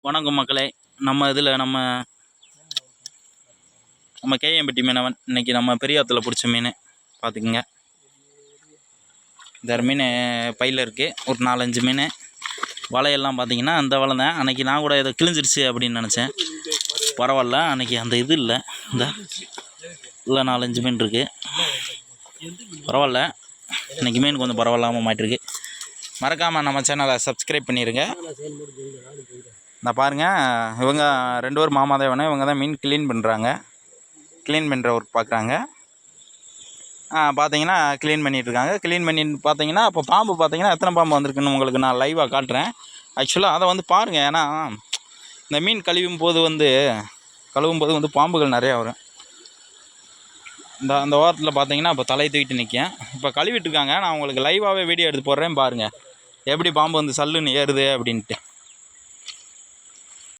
வணக்கம் மக்களே. நம்ம இதில் நம்ம கேஎம்பட்டி மீனவன் இன்றைக்கி நம்ம பெரியாத்தில் பிடிச்ச மீன் பார்த்துக்குங்க. இந்த மீன் பையில் இருக்குது. ஒரு 4-5 மீன். வலையெல்லாம் பார்த்தீங்கன்னா அந்த வலை தான். அன்றைக்கி நான் கூட இதை கிழிஞ்சிருச்சு அப்படின்னு நினச்சேன். பரவாயில்ல, அன்றைக்கி அந்த இது இல்லை. இந்த இல்லை 4-5 மீன் இருக்குது. பரவாயில்ல, இன்றைக்கி மீன் கொஞ்சம் பரவாயில்லாமல் மாட்டிருக்கு. மறக்காமல் நம்ம சேனலை சப்ஸ்கிரைப் பண்ணிடுங்க. நான் பாருங்கள், இவங்க 2 பேர் மாமாதேவனே. இவங்க தான் மீன் க்ளீன் பண்ணுறாங்க. க்ளீன் பண்ணுற ஒர்க் பார்க்குறாங்க. பார்த்தீங்கன்னா க்ளீன் பண்ணிகிட்ருக்காங்க. க்ளீன் பண்ணி பார்த்தீங்கன்னா இப்போ பாம்பு பார்த்தீங்கன்னா எத்தனை பாம்பு வந்திருக்குன்னு உங்களுக்கு நான் லைவாக காட்டுறேன். ஆக்சுவலாக அதை வந்து பாருங்கள். ஏன்னா இந்த மீன் கழுவும் போது வந்து பாம்புகள் நிறையா வரும். அந்த வாரத்தில் பார்த்தீங்கன்னா இப்போ தலை தூக்கிட்டு நிற்கேன். இப்போ கழுவிட்டுருக்காங்க. நான் உங்களுக்கு லைவாகவே வீடியோ எடுத்து போடுறேன் பாருங்கள், எப்படி பாம்பு வந்து சல்லுன்னு ஏறுது அப்படின்ட்டு.